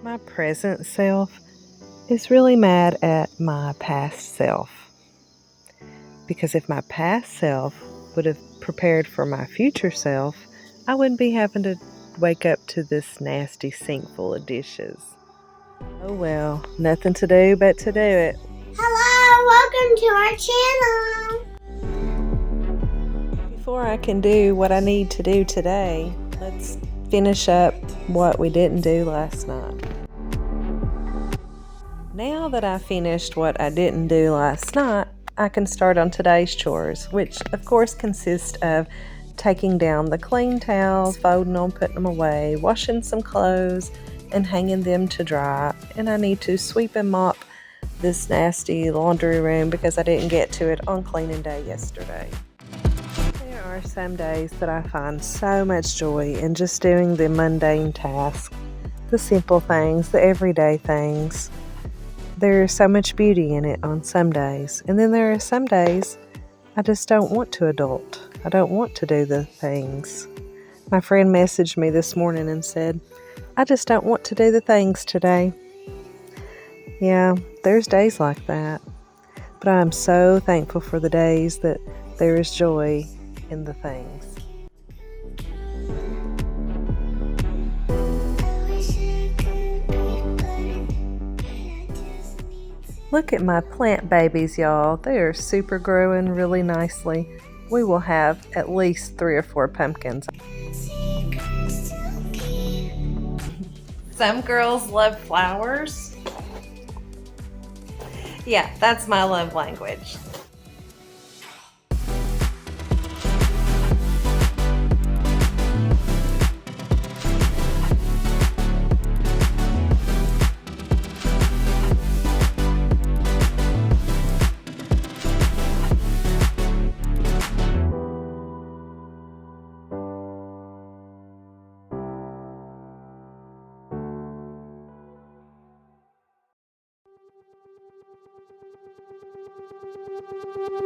My present self is really mad at my past self. Because if my past self would have prepared for my future self, I wouldn't be having to wake up to this nasty sink full of dishes. Oh well, nothing to do but to do it. Hello, welcome to our channel. Before I can do what I need to do today, let's finish up what we didn't do last night. Now that I finished what I didn't do last night, I can start on today's chores, which of course consist of taking down the clean towels, folding them, putting them away, washing some clothes, and hanging them to dry. And I need to sweep and mop this nasty laundry room because I didn't get to it on cleaning day yesterday. There are some days that I find so much joy in just doing the mundane tasks, the simple things, the everyday things. There's so much beauty in it on some days. And then there are some days I just don't want to adult. I don't want to do the things. My friend messaged me this morning and said, I just don't want to do the things today. Yeah, there's days like that. But I'm so thankful for the days that there is joy in the things. Look at my plant babies, y'all. They are super growing really nicely. We will have at least 3 or 4 pumpkins. Some girls love flowers. Yeah, that's my love language.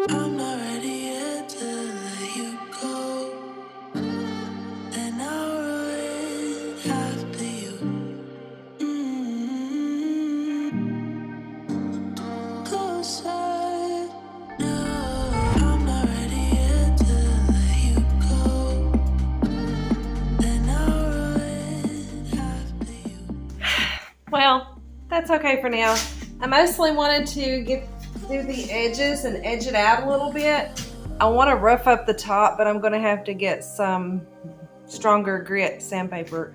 I'm not ready yet to let you go, and I'll run after you. Closer, no, I'm not ready yet to let you go, and I'll run after you. Well, that's okay for now. I mostly wanted to do the edges and edge it out a little bit. I want to rough up the top, but I'm going to have to get some stronger grit sandpaper.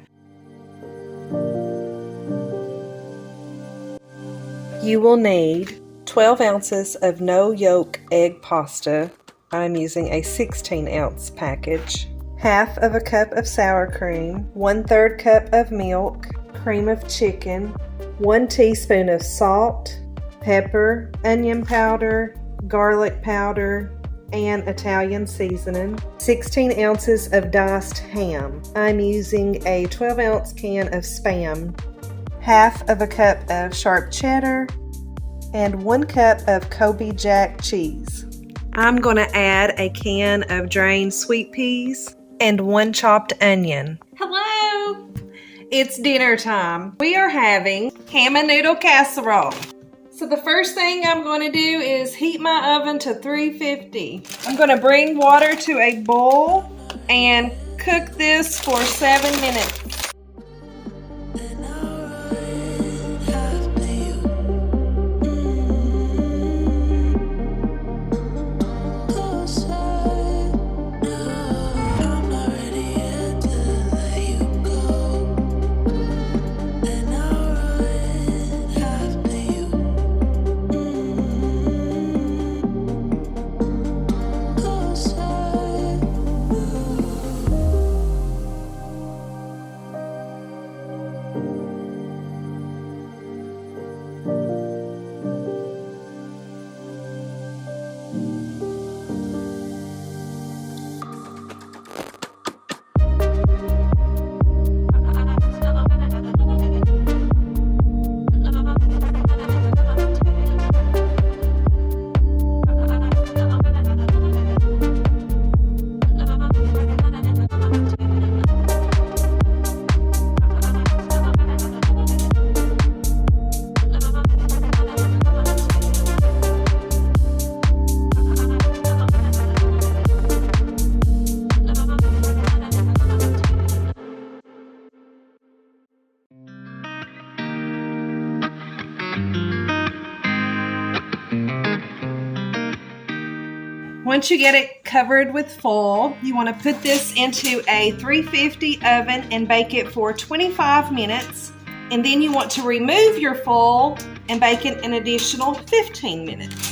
You will need 12 ounces of no yolk egg pasta. I'm using a 16-ounce package. Half of a cup of sour cream, 1/3 cup of milk, cream of chicken, 1 teaspoon of salt, pepper, onion powder, garlic powder, and Italian seasoning, 16 ounces of diced ham. I'm using a 12-ounce can of Spam, half of a cup of sharp cheddar, and 1 cup of Kobe Jack cheese. I'm going to add a can of drained sweet peas and 1 chopped onion. Hello! It's dinner time. We are having ham and noodle casserole. So the first thing I'm going to do is heat my oven to 350. I'm going to bring water to a boil and cook this for 7 minutes. Once you get it covered with foil, you want to put this into a 350 oven and bake it for 25 minutes. And then you want to remove your foil and bake it an additional 15 minutes.